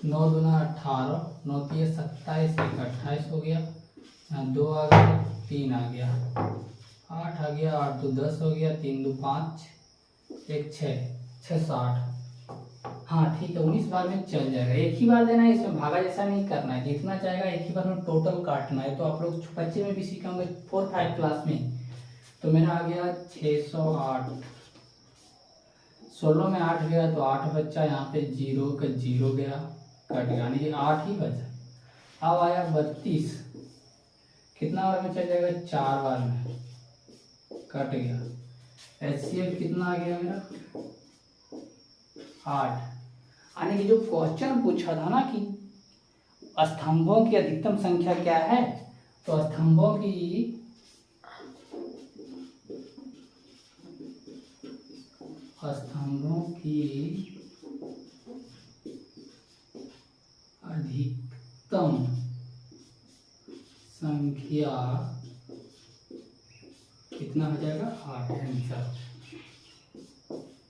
9 दूना 18, 9 3 27, 1 28 हो गया, 2 आ गया, 3 आ गया, 8 आ गया, 8 2 10 हो गया, 3 2 5, 1 6, 6 8। हाँ ठीक है, 19 बार में चल जाएगा। एक ही बार देना है, इसमें भागा जैसा नहीं करना है, जितना जाएगा एक ही बार में टोटल काटना है। तो आप लोग बच्चे में भी सीखे होंगे 4-5 क्लास में। तो मेरा आ गया 608। 16 में 8 गया तो 8 बच्चा, यहाँ पे 0 का 0 गया, कट गया, यानी कि 8 ही बचा। अब आया 32, कितना बार में चल जाएगा? 4 बार में, कट गया। HCF कितना आ गया मेरा? 8। यानी कि जो क्वेश्चन पूछा था ना कि स्तंभों की अधिकतम संख्या क्या है, तो स्तंभों की अधिकतम संख्या कितना हो जाएगा? 8 आंसर।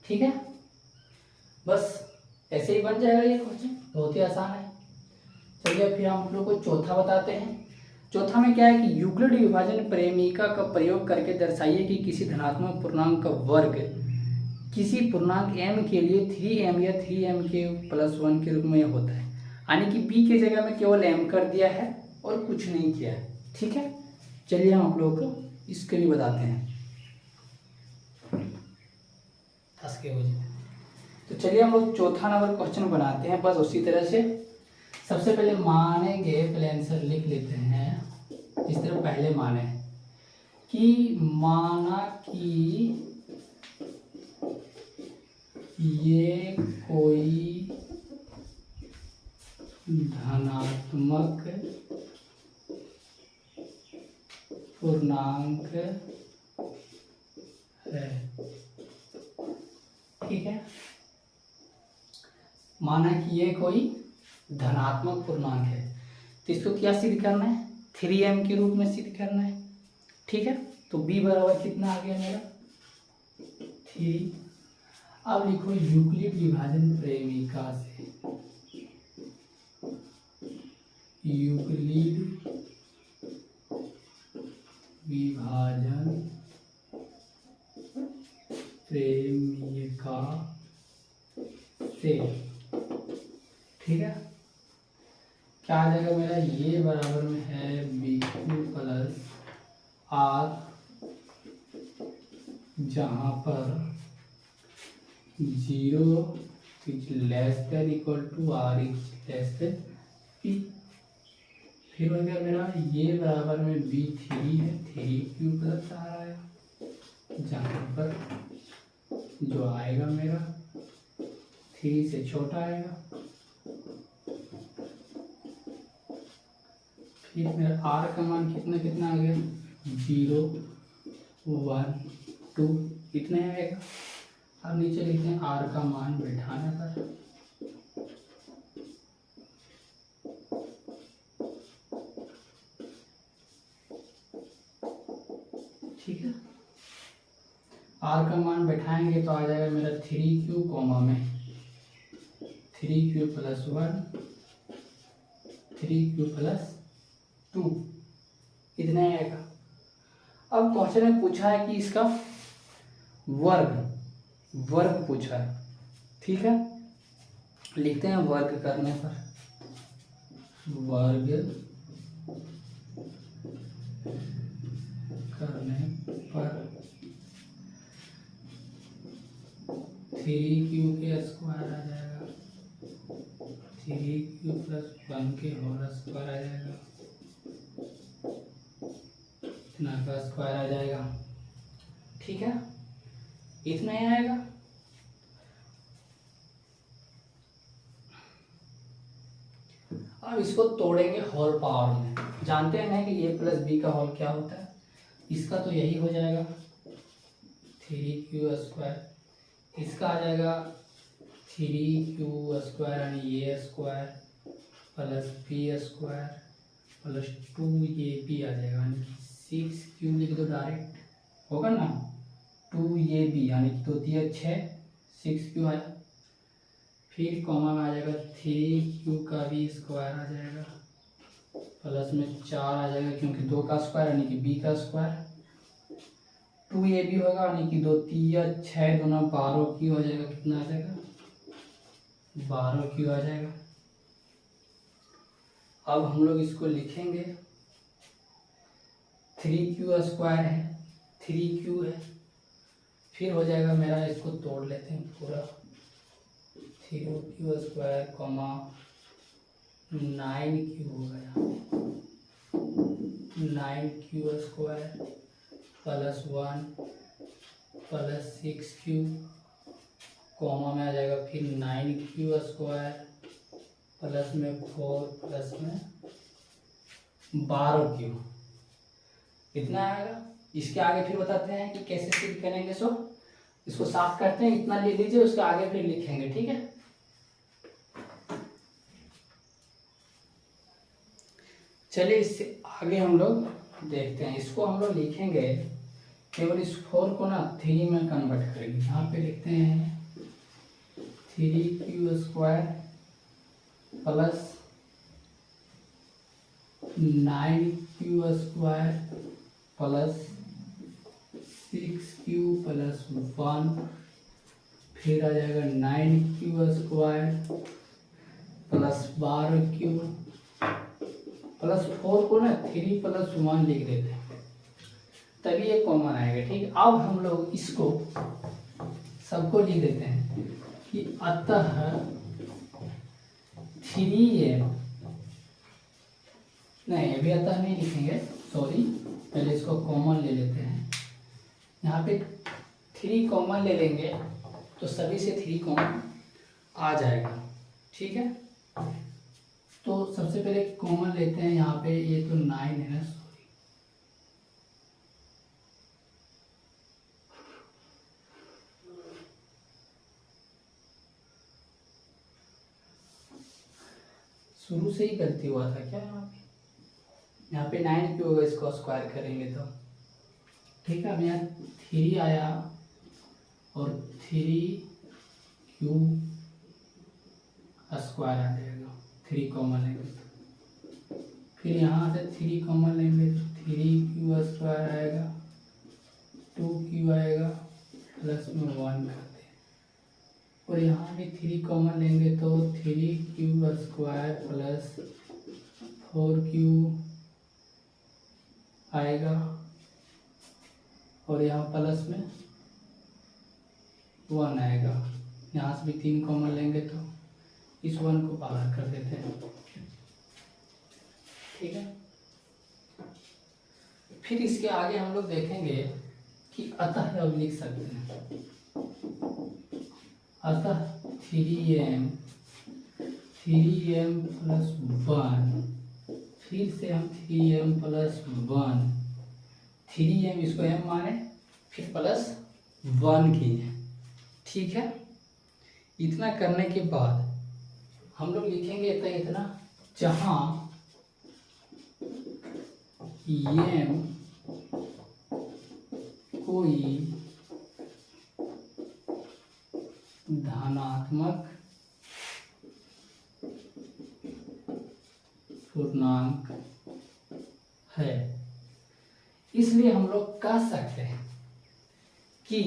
ठीक है, बस ऐसे ही बन जाएगा ये क्वेश्चन, बहुत ही आसान है। चलिए फिर हम लोग को चौथा बताते हैं। चौथा में क्या है कि यूक्लिड विभाजन प्रेमिका का प्रयोग करके दर्शाइए कि किसी धनात्मक पूर्णांक का वर्ग किसी पूर्णांक m के लिए 3m या 3m के +1 के रूप में होता है। यानी कि b की जगह में केवल m कर दिया है और कुछ नहीं किया है। ठीक है, चलिए हम आप लोगों को इसके भी बताते हैं। तो चलिए हम लोग चौथा नंबर क्वेश्चन बनाते हैं, बस उसी तरह से। सबसे पहले मानेंगे, पहले आंसर लिख लेते हैं इस तरह। पहले माने कि माना कि ये कोई धनात्मक पूर्णांक है। ठीक है, माना कि ये कोई धनात्मक पूर्णांक है, तो इसको क्या सिद्ध करना है? 3m के रूप में सिद्ध करना है। ठीक है, तो b बराबर कितना आ गया मेरा? 3। अब लिखो यूक्लिड विभाजन प्रेमिका से, यूक्लिड विभाजन प्रेमिका से। ठीक है, क्या आ जाएगा मेरा? ये बराबर में है BQ प्लस आर जहाँ पर 0 is less than equal to R is less than P. फिर हो गया मेरा ये बराबर में B3 है, 3Q प्लस आर आया, जहाँ पर जो आएगा मेरा 3 से छोटा आएगा। फिर मेरा आर का मान कितना कितना आ गया, 0 1 2 इतना आएगा। अब नीचे लिखते हैं आर का मान बैठाने पर, ठीक है। आर का मान बैठाएंगे तो आ जाएगा मेरा 3Q कॉमा में 3Q प्लस 1 3Q प्लस 2 इतना आएगा। अब क्वेश्चन में पूछा है कि इसका वर्ग पूछा है, ठीक है। लिखते हैं वर्ग करने पर, वर्ग करने पर 3Q के स्क्वायर आ जाएगा, 3Q प्लस 1 के होल स्क्वायर आ जाएगा, इतना का स्क्वायर आ जाएगा, ठीक है। इतना ही आएगा। अब इसको तोड़ेंगे होल पावर में। जानते हैं ना कि a प्लस बी का होल क्या होता है, इसका तो यही हो जाएगा 3Q स्क्वायर, इसका आ जाएगा 3Q स्क्वायर यानी a square plus b square plus 2ab आ जाएगा, यानी 6Q लिख दो डायरेक्ट, होगा ना 2ab यानी कि 2 3 6 6Q आया। फिर कॉमा में आ जाएगा 3Q का भी स्क्वायर आ जाएगा, प्लस में 4 आ जाएगा क्योंकि 2 का स्क्वायर यानी कि b का स्क्वायर, 2ab होगा यानी कि 2 3 6 दोनों 12Q हो जाएगा, कितना आ जाएगा 12Q आ जाएगा। अब हम लोग इसको लिखेंगे 3Q स्क्वायर है 3Q है, फिर हो जाएगा मेरा, इसको तोड़ लेते हैं पूरा, 3Q स्क्वायर कॉमा 9Q हो गया, 9Q square plus 1 plus 6Q comma में आ जाएगा फिर 9Q स्क्वायर प्लस में 4 प्लस में 12Q, इतना आएगा। इसके आगे फिर बताते हैं कि कैसे सिद्ध करेंगे। सो इसको साफ करते हैं, इतना ले लीजिए, उसके आगे फिर लिखेंगे, ठीक है। चलिए इससे आगे हम लोग देखते हैं, इसको हम लोग लिखेंगे केवल इस 4 को ना 3 में कन्वर्ट करेंगे। यहाँ पे लिखते हैं 3Q square plus 9Q square plus 6Q plus 1, फिर आ जाएगा 9Q square plus 12Q plus 4 को ना 3 प्लस 1 लिख देते हैं, तभी ये कॉमन आएगा, ठीक है। अब हम लोग इसको सबको लिख देते हैं कि अतः 3m, नहीं अभी अतः नहीं लिखेंगे, सॉरी, पहले इसको कॉमन ले लेते हैं। यहाँ पे 3 कॉमन ले लेंगे तो सभी से 3 कॉमन आ जाएगा, ठीक है। तो सबसे पहले कॉमन लेते हैं, यहाँ पे ये तो 9 है ना, सॉरी, शुरू से ही गलती हुआ था क्या। यहाँ पे 9Q होगा, इसको स्क्वायर करेंगे तो ठीक है। अब यहाँ 3 आया और 3Q स्क्वायर आ जाएगा, 3 कॉमन लेंगे तो, फिर यहाँ से 3 कॉमन लेंगे तो 3Q स्क्वायर आएगा, 2Q आएगा प्लस में 1 करते हैं, और यहाँ भी 3 कॉमन लेंगे तो 3Q स्क्वायर प्लस 4Q आएगा, और यहाँ प्लस में 1 आएगा। यहाँ से भी 3 कॉमन लेंगे तो इस 1 को बाहर कर देते हैं। ठीक है, फिर इसके आगे हम लोग देखेंगे कि अतः अब लिख सकते हैं, अतः 3m प्लस 1, फिर से हम 3m प्लस 1, 3m इसको m माने, फिर प्लस 1 किए। ठीक है, इतना करने के बाद हम लोग लिखेंगे इतना, जहाँ m कोई धनात्मक पूर्णांक है। इसलिए हम लोग कह सकते हैं कि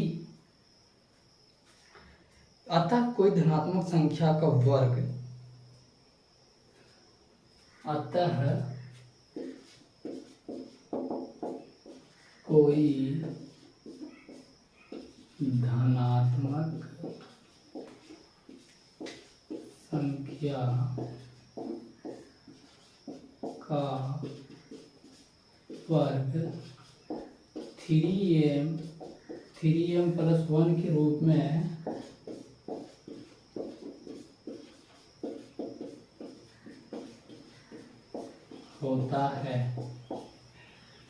अतः कोई धनात्मक संख्या का वर्ग, अतः कोई धनात्मक संख्या का वर्ग 3m प्लस 1 के रूप में होता है।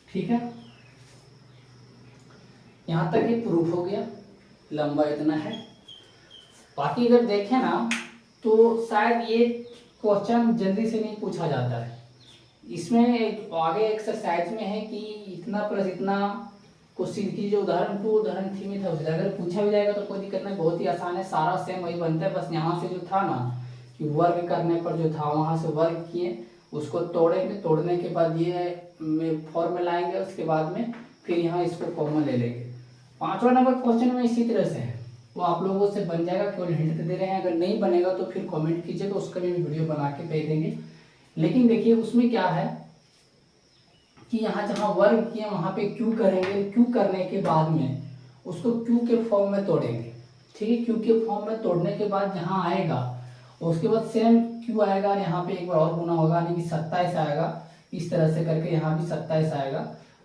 ठीक है, यहाँ तक ये प्रूफ हो गया, लंबा इतना है। बाकी अगर देखें ना तो शायद ये क्वेश्चन जल्दी से नहीं पूछा जाता है। इसमें एक आगे एक्सरसाइज में है कि इतना प्लस इतना को सीधी जो उदाहरण 2 उदाहरण 3 में था उसे अगर पूछा भी जाएगा तो कोई दिक्कत नहीं, बहुत ही आसान है, सारा सेम वही बनता है। बस यहाँ से जो था ना कि वर्ग करने पर जो था वहाँ से वर्ग किए, उसको तोड़ेंगे, तोड़ने के बाद ये फॉर्मूला आएंगे, उसके बाद में फिर यहाँ इसको कॉमन ले लेंगे। 5वां नंबर क्वेश्चन में इसी तरह से है, वो आप लोगों से बन जाएगा, केवल हिंट दे रहे हैं। अगर नहीं बनेगा तो फिर कमेंट कीजिए, तो उसका भी वीडियो बना के भेज देंगे। लेकिन देखिए उसमें क्या है कि यहाँ जहाँ वर्ग किए वहाँ पे क्यू करेंगे, क्यू करने के बाद में उसको क्यू के फॉर्म में तोड़ेंगे। ठीक है, क्यू के फॉर्म में तोड़ने के बाद जहाँ आएगा उसके बाद सेम क्यू आएगा, यहाँ पे एक बार और गुना होगा, यानी कि 27 आएगा। इस तरह से करके यहाँ भी 27 आएगा।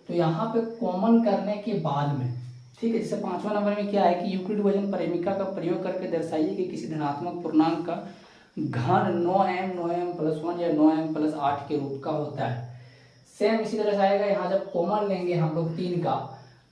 तो यहाँ पे कॉमन करने के बाद में, ठीक है, जैसे 5वां नंबर में क्या है कि यूक्लिड वजन परिमिका का प्रयोग करके दर्शाइए कि किसी धनात्मक पूर्णांक का घन 9m प्लस 1 या 9m प्लस 8 के रूप का होता है। सेम इसी तरह से आएगा। यहाँ जब कॉमन लेंगे हम लोग 3 का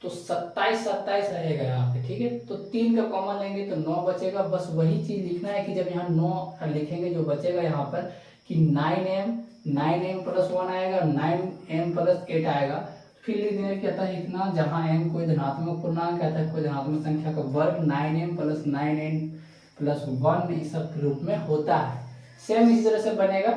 तो 27 रहेगा यहाँ पे। ठीक है, तो 3 का कॉमन लेंगे तो 9 बचेगा। बस वही चीज लिखना है कि जब यहाँ 9 लिखेंगे जो बचेगा यहाँ पर कि 9m प्लस 1 आएगा, 9m प्लस 8 आएगा। फिर लिख देंगे कि अतः इतना, जहाँ m कोई धनात्मक पूर्णांक है, अतः कोई धनात्मक संख्या का वर्ग 9m प्लस 9n प्लस 1 इस सब के रूप में होता है। सेम इसी तरह से बनेगा।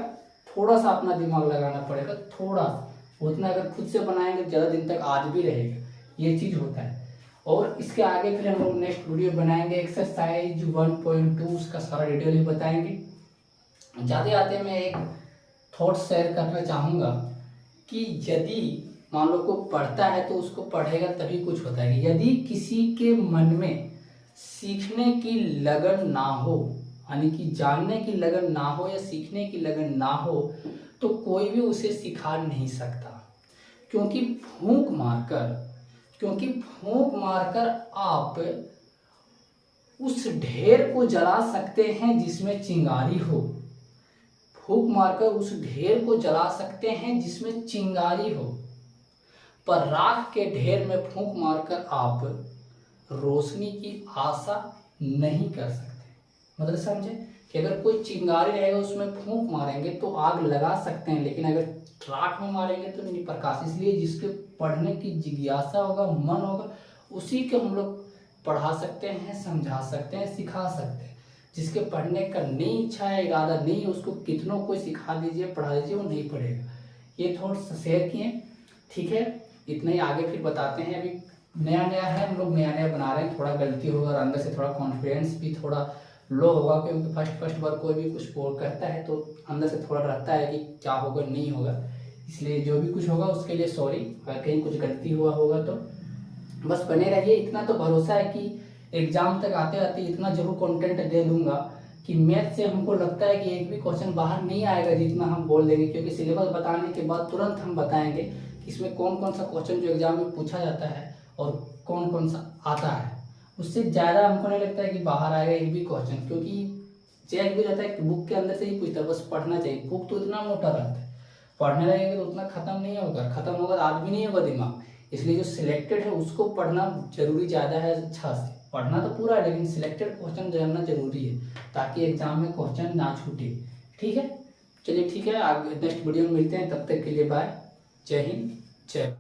थोड़ा सा अपना दिमाग लगाना पड़ेगा, थोड़ा सा, उतना अगर खुद से बनाएंगे ज़्यादा दिन तक आज भी रहेगा, ये चीज़ होता है। और इसके आगे फिर हम लोग नेक्स्ट वीडियो बनाएंगे एक्सरसाइज 1.2, उसका सारा डिटेल ही बताएंगे। जाते आते मैं एक थॉट शेयर करना चाहूँगा कि यदि मान लो को पढ़ता है तो उसको पढ़ेगा तभी कुछ होता है। यदि किसी के मन में सीखने की लगन ना हो, यानी कि जानने की लगन ना हो या सीखने की लगन ना हो, तो कोई भी उसे सिखा नहीं सकता। क्योंकि फूंक मारकर आप उस ढेर को जला सकते हैं जिसमें चिंगारी हो। फूंक मारकर उस ढेर को जला सकते हैं जिसमें चिंगारी हो, पर राख के ढेर में फूंक मारकर आप रोशनी की आशा नहीं कर सकते। मतलब समझे कि अगर कोई चिंगारी रहेगा उसमें फूंक मारेंगे तो आग लगा सकते हैं, लेकिन अगर राख में मारेंगे तो नहीं प्रकाश। इसलिए जिसके पढ़ने की जिज्ञासा होगा, मन होगा, उसी को हम लोग पढ़ा सकते हैं, समझा सकते हैं, सिखा सकते हैं। जिसके पढ़ने का नहीं इच्छा है, इरादा नहीं है, उसको कितनों को सिखा दीजिए, पढ़ा दीजिए, वो नहीं पढ़ेगा। ये थोड़ा सा शेयर किए। ठीक है, इतना ही, आगे फिर बताते हैं। अभी नया है, हम लोग नया बना रहे हैं, थोड़ा गलती होगा और अंदर से थोड़ा कॉन्फिडेंस भी थोड़ा लो होगा, क्योंकि फर्स्ट बार कोई भी कुछ करता है तो अंदर से थोड़ा रहता है कि क्या होगा नहीं होगा। इसलिए जो भी कुछ होगा उसके लिए सॉरी, अगर कहीं कुछ गलती हुआ होगा तो बस बने रहिए। इतना तो भरोसा है कि एग्जाम तक आते आते इतना जरूर कंटेंट दे दूंगा कि मैथ से हमको लगता है कि एक भी क्वेश्चन बाहर नहीं आएगा जितना हम बोल देंगे, क्योंकि सिलेबस बताने के बाद तुरंत हम बताएंगे कि इसमें कौन कौन सा क्वेश्चन जो एग्जाम में पूछा जाता है और कौन कौन सा आता है। उससे ज़्यादा हमको नहीं लगता है कि बाहर आएगा एक भी क्वेश्चन, क्योंकि चेक भी रहता है कि बुक के अंदर से ही पूछता है, बस पढ़ना चाहिए। बुक तो इतना मोटा रहता है, पढ़ने लगेंगे तो उतना खत्म नहीं होगा, खत्म होगा तो आदमी नहीं होगा दिमाग। इसलिए जो सिलेक्टेड है उसको पढ़ना जरूरी ज़्यादा है। अच्छा से पढ़ना तो पूरा है, लेकिन सिलेक्टेड क्वेश्चन जानना जरूरी है ताकि एग्जाम में क्वेश्चन ना छूटे। ठीक है, चलिए ठीक है, आगे नेक्स्ट वीडियो में मिलते हैं, तब तक के लिए बाय। जय हिंद, जय।